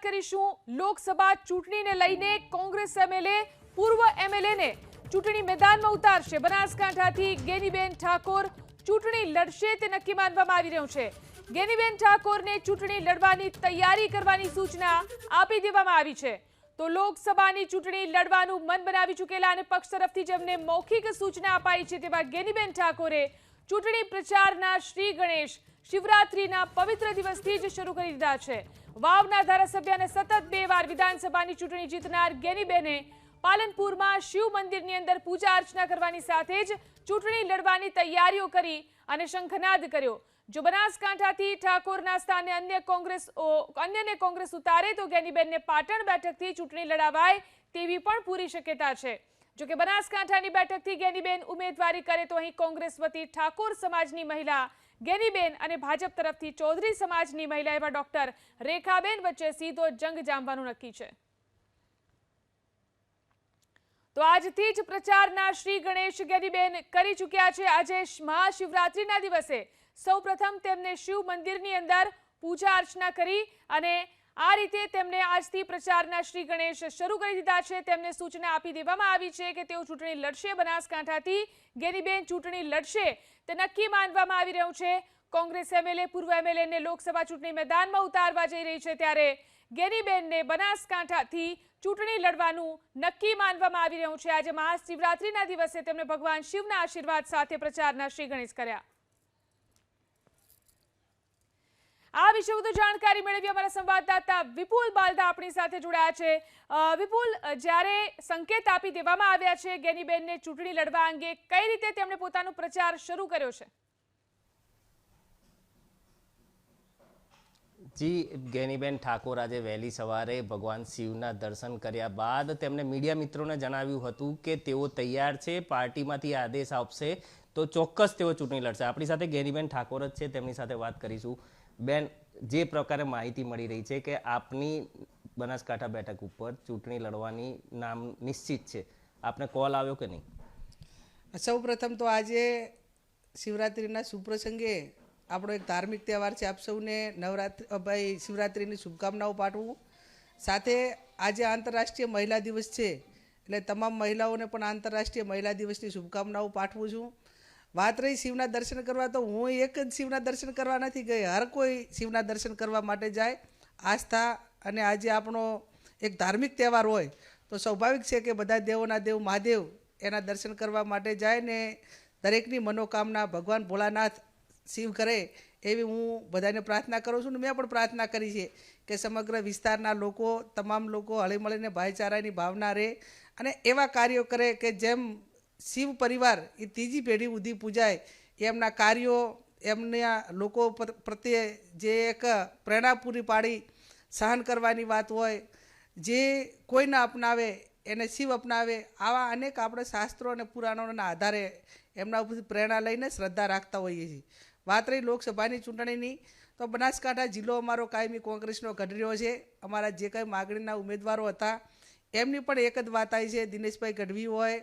કરીશું લોકસભા ચૂંટણીને લઈને કોંગ્રેસ એમએલએ પૂર્વ એમએલએને ચૂંટણી મેદાનમાં ઉતારશે। બનાસકાંઠાથી ગેનીબેન ઠાકોર ચૂંટણી લડશે તે નક્કી માનવામાં આવી રહ્યું છે। ગેનીબેન ઠાકોરને ચૂંટણી લડવાની તૈયારી કરવાની સૂચના આપી દેવામાં આવી છે। તો લોકસભાની ચૂંટણી લડવાનું મન બનાવી ચૂકેલા અને પક્ષ તરફથી જેમને મૌખિક સૂચના અપાઈ છે તેવા ગેનીબેન ઠાકોરે ચૂંટણી પ્રચારના શ્રી ગણેશ શિવરાત્રીના પવિત્ર દિવસથી જ શરૂ કરી દીધા છે। વાવના ધારાસભ્ય અને સતત 2 વાર વિધાનસભાની ચૂંટણી જીતનાર ગેનીબેને પાલનપુરમાં શિવ મંદિરની અંદર પૂજા અર્ચના કરવાની સાથે જ ચૂંટણી લડવાની તૈયારીઓ કરી અને શંખનાદ કર્યો। જો બનાસકાંઠાથી ઠાકોરના સ્થાને અન્યને કોંગ્રેસ ઉતારે તો ગેનીબેનને પાટણ બેઠકથી ચૂંટણી લડાવાય તેવી પણ પૂરી શક્યતા છે। જો કે બનાસકાંઠાની બેઠકથી ગેનીબેન ઉમેદવારી કરે તો અહીં કોંગ્રેસ વતી ઠાકોર સમાજની મહિલા ગેનીબેન અને ભાજપ તરફથી ચૌધરી સમાજની મહિલા એવા ડોક્ટર રેખાબેન વચ્ચે સીધો જંગ જામવાનું નક્કી છે। તો આજથી જ પ્રચારના શ્રી ગણેશ ગેનીબેન કરી ચૂક્યા છે। આજે મહાશિવરાત્રીના દિવસે સૌપ્રથમ તેમને શિવ મંદિરની અંદર પૂજા અર્ચના કરી અને આ રીતે તેમને આજથી પ્રચારના શ્રી ગણેશ શરૂ કરી દીધા છે। તેમને સૂચના આપી દેવામાં આવી છે કે તેઓ ચૂંટણી લડશે। બનાસકાંઠાથી ગેનીબેન ચૂંટણી લડશે તે નક્કી માનવામાં આવી રહ્યું છે। કોંગ્રેસ એમએલએ પૂર્વ એમએલએને લોકસભા ચૂંટણી મેદાનમાં ઉતારવા જઈ રહી છે ત્યારે ગેનીબેનને બનાસકાંઠાથી ચૂંટણી લડવાનું નક્કી માનવામાં આવી રહ્યું છે। આજે મહાશિવરાત્રીના દિવસે તેમણે ભગવાન શિવના આશીર્વાદ સાથે પ્રચારના શ્રી ગણેશ કર્યા। આ વિશે વધુ જાણકારી મેળવી અમારા સંવાદદાતા વિપુલ બાલદા આપણી સાથે જોડાયા છે। વિપુલ, જ્યારે સંકેત આપી દેવામાં આવ્યા છે ગેનીબેનને ચૂંટણી લડવા અંગે, કઈ રીતે તેમણે પોતાનો પ્રચાર શરૂ કર્યો છે? જી, ગેનીબેન ઠાકોર આજે વહેલી સવારે ભગવાન શિવના દર્શન કર્યા બાદ તેમણે મીડિયા મિત્રોને જણાવ્યું હતું કે તેઓ તૈયાર છે, પાર્ટીમાંથી આદેશ આપશે તો ચોક્કસ તેઓ ચૂંટણી લડશે। આપણી સાથે ગેનીબેન ઠાકોર જ છે, તેમની સાથે વાત કરીશું। બેન, જે પ્રકારે માહિતી મળી રહી છે કે આપની બનાસકાંઠા બેઠક ઉપર ચૂંટણી લડવાની નામ નિશ્ચિત છે, આપને કોલ આવ્યો કે નહીં? સૌ પ્રથમ તો આજે શિવરાત્રિના સુપ્રસંગે આપણો એક ધાર્મિક તહેવાર છે, આપ સૌને શિવરાત્રિની શુભકામનાઓ પાઠવું। સાથે આજે આંતરરાષ્ટ્રીય મહિલા દિવસ છે એટલે તમામ મહિલાઓને પણ આંતરરાષ્ટ્રીય મહિલા દિવસની શુભકામનાઓ પાઠવું છું। વાત રહી શિવના દર્શન કરવા, તો હું એક જ શિવના દર્શન કરવા નથી ગઈ, હર કોઈ શિવના દર્શન કરવા માટે જાય। આસ્થા અને આજે આપણો એક ધાર્મિક તહેવાર હોય તો સ્વાભાવિક છે કે બધા દેવોના દેવ મહાદેવ એના દર્શન કરવા માટે જાય ને દરેકની મનોકામના ભગવાન ભોળાનાથ શિવ કરે એવી હું બધાને પ્રાર્થના કરું છું ને મેં પણ પ્રાર્થના કરી છે કે સમગ્ર વિસ્તારના લોકો, તમામ લોકો હળીમળીને ભાઈચારાની ભાવના રહે અને એવા કાર્યો કરે કે જેમ શિવ પરિવાર એ ત્રીજી પેઢી સુધી પૂજાય, એમના કાર્યો એમના લોકો પ્રત્યે જે એક પ્રેરણા પૂરી પાડી સહન કરવાની વાત હોય, જે કોઈને અપનાવે એને શિવ અપનાવે, આવા અનેક આપણે શાસ્ત્રો અને પુરાણોના આધારે એમના ઉપરથી પ્રેરણા લઈને શ્રદ્ધા રાખતા હોઈએ છીએ। વાત રહી લોકસભાની ચૂંટણીની, તો બનાસકાંઠા જિલ્લો અમારો કાયમી કોંગ્રેસનો ગઢ છે। અમારા જે કંઈ માગણીના ઉમેદવારો હતા એમની પણ એક જ વાત આવી છે, દિનેશભાઈ ગઢવી હોય,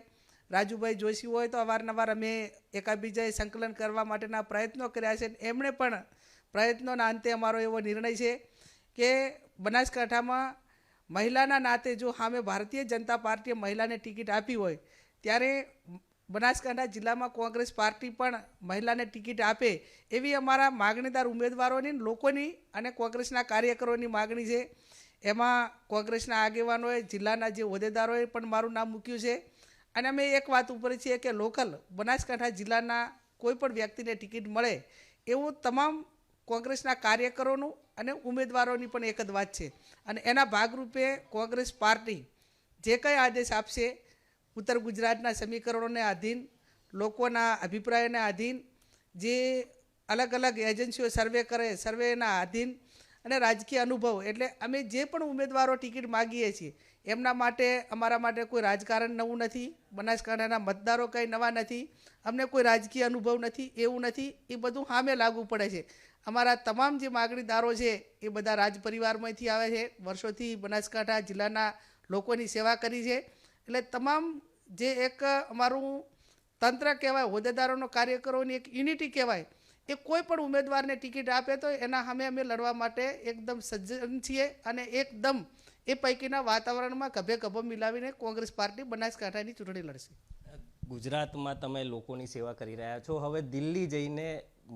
રાજુભાઈ જોશી હોય, તો અવારનવાર અમે એકાબીજાએ સંકલન કરવા માટેના પ્રયત્નો કર્યા છે। એમણે પણ પ્રયત્નોના અંતે અમારો એવો નિર્ણય છે કે બનાસકાંઠામાં મહિલાના નાતે જો સામે ભારતીય જનતા પાર્ટીએ મહિલાને ટિકિટ આપી હોય ત્યારે બનાસકાંઠા જિલ્લામાં કોંગ્રેસ પાર્ટી પણ મહિલાને ટિકિટ આપે એવી અમારા માગણીદાર ઉમેદવારોની, લોકોની અને કોંગ્રેસના કાર્યકરોની માગણી છે। એમાં કોંગ્રેસના આગેવાનોએ, જિલ્લાના જે હોદ્દેદારોએ પણ મારું નામ મૂક્યું છે અને અમે એક વાત ઉપર છીએ કે લોકલ બનાસકાંઠા જિલ્લાના કોઈ પણ વ્યક્તિને ટિકિટ મળે એવું તમામ કોંગ્રેસના કાર્યકરોનું અને ઉમેદવારોની પણ એક જ વાત છે અને એના ભાગરૂપે કોંગ્રેસ પાર્ટી જે કંઈ આદેશ આપશે ઉત્તર ગુજરાતના સમીકરણોને આધીન, લોકોના અભિપ્રાયોને આધીન, જે અલગ અલગ એજન્સીઓ સર્વે કરે સર્વેના આધીન અને રાજકીય અનુભવ, એટલે અમે જે પણ ઉમેદવારો ટિકિટ માગીએ છીએ એમના માટે અમારા માટે કોઈ રાજકારણ નવું નથી, બનાસકાંઠાના મતદારો કંઈ નવા નથી, અમને કોઈ રાજકીય અનુભવ નથી એવું નથી, એ બધું સામે લાગુ પડે છે। અમારા તમામ જે માગણીદારો છે એ બધા રાજ પરિવારમાંથી આવે છે, વર્ષોથી બનાસકાંઠા જિલ્લાના લોકોની સેવા કરી છે, એટલે તમામ જે એક અમારું તંત્ર કહેવાય, હોદ્દેદારોનો કાર્યકરોની એક યુનિટી કહેવાય, એ કોઈ પણ ઉમેદવારને ટિકિટ આપે તો એના સામે અમે લડવા માટે એકદમ સજ્જન છીએ અને એકદમ એ પૈકીના વાતાવરણમાં ખભે ખભો મિલાવીને કોંગ્રેસ પાર્ટી બનાસકાંઠાની ચૂંટણી લડશે. ગુજરાતમાં તમે લોકોની સેવા કરી રહ્યા છો, હવે દિલ્હી જઈને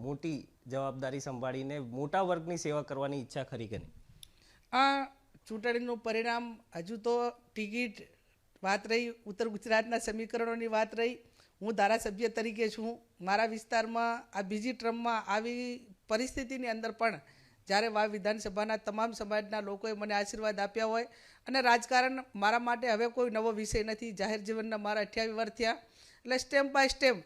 મોટી જવાબદારી સંભાળીને મોટા વર્ગની સેવા કરવાની ઈચ્છા ખરી કે નહીં? આ ચૂંટણીનું પરિણામ હજુ તો ટિકિટ વાત રહી, ઉત્તર ગુજરાતના સમીકરણોની વાત રહી. હું ધારાસભ્ય તરીકે છું. મારા વિસ્તારમાં આ બીજી ટ્રમમાં આવી પરિસ્થિતિની અંદર પણ જ્યારે વાવ વિધાનસભાના તમામ સમાજના લોકોએ મને આશીર્વાદ આપ્યા હોય અને રાજકારણ મારા માટે હવે કોઈ નવો વિષય નથી. જાહેર જીવનના મારા 28 વર્ષ થયા. એટલે સ્ટેપ બાય સ્ટેપ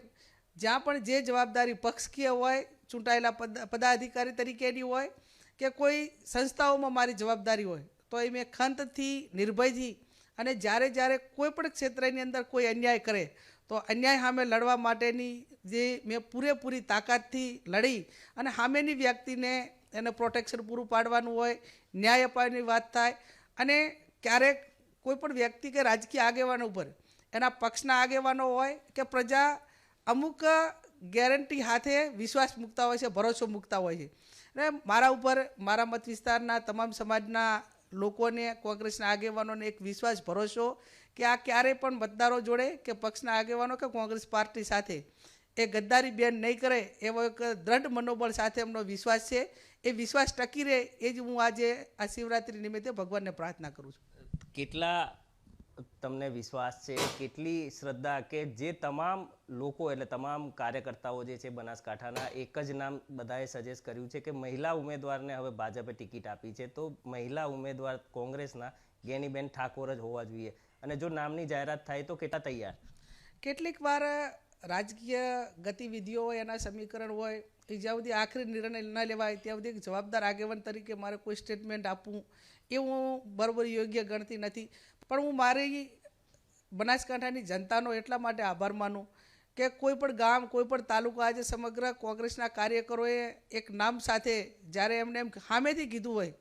જ્યાં પણ જે જવાબદારી પક્ષકીય હોય, ચૂંટાયેલા પદાધિકારી તરીકેની હોય કે કોઈ સંસ્થાઓમાં મારી જવાબદારી હોય, તો એ મેં ખંતથી, નિર્ભયથી અને જ્યારે કોઈ પણ ક્ષેત્રની અંદર કોઈ અન્યાય કરે તો અન્યાય સામે લડવા માટેની જે મેં પૂરેપૂરી તાકાતથી લડી અને સામેની વ્યક્તિને એને પ્રોટેક્શન પૂરું પાડવાનું હોય, ન્યાય અપાવવાની વાત થાય. અને ક્યારેક કોઈ પણ વ્યક્તિ કે રાજકીય આગેવાનો ઉપર એના પક્ષના આગેવાનો હોય કે પ્રજા અમુક ગેરંટી હાથે વિશ્વાસ મૂકતા હોય છે, ભરોસો મૂકતા હોય છે. અને મારા ઉપર મારા મત વિસ્તારના તમામ સમાજના લોકોને, કોંગ્રેસના આગેવાનોને એક વિશ્વાસ, ભરોસો કે આ ક્યારેય પણ મતદારો જોડે કે પક્ષના આગેવાનો કે કોંગ્રેસ પાર્ટી સાથે એ ગદ્દારી બેન નહીં કરે એવો એક દ્રઢ મનોબળ સાથે એમનો વિશ્વાસ છે. એ વિશ્વાસ ટકી રહે એ જ હું આજે આ શિવરાત્રિ નિમિત્તે ભગવાનને પ્રાર્થના કરું છું. કેટલા તમને વિશ્વાસ છે, કેટલી શ્રદ્ધા કે જે તમામ લોકો એટલે તમામ કાર્યકર્તાઓ જે છે બનાસકાંઠાના એક જ નામ બધાએ સજેસ્ટ કર્યું છે કે મહિલા ઉમેદવારને હવે ભાજપે ટિકિટ આપી છે તો મહિલા ઉમેદવાર કોંગ્રેસના ગેનીબેન ઠાકોર જ હોવા જોઈએ, અને જો નામની જાહેરાત થાય તો કેટલા તૈયાર? કેટલીક વાર રાજકીય ગતિવિધિઓ હોય, એના સમીકરણ હોય, એ જ્યાં સુધી આખરી નિર્ણય ન લેવાય ત્યાં સુધી એક જવાબદાર આગેવાન તરીકે મારે કોઈ સ્ટેટમેન્ટ આપવું એ હું બરાબર યોગ્ય ગણતી નથી. પણ હું મારી બનાસકાંઠાની જનતાનો એટલા માટે આભાર માનું કે કોઈ પણ ગામ, કોઈ પણ તાલુકા આજે સમગ્ર કોંગ્રેસના કાર્યકરોએ એક નામ સાથે જ્યારે એમને એમ સામેથી કીધું હોય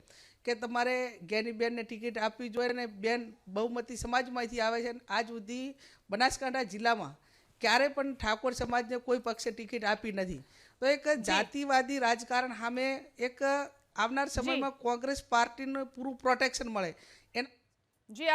કે તમારે ગેનીબેનને ટિકિટ આપવી જોઈએ અને બેન બહુમતી સમાજમાંથી આવે છે, આજ સુધી બનાસકાંઠા જિલ્લામાં ક્યારે પણ ઠાકોર સમાજને કોઈ પક્ષે ટિકિટ આપી નથી. તો એક જાતિવાદી રાજકારણ સામે એક આવનાર સમયમાં કોંગ્રેસ પાર્ટીનું પૂરું પ્રોટેક્શન મળે. જી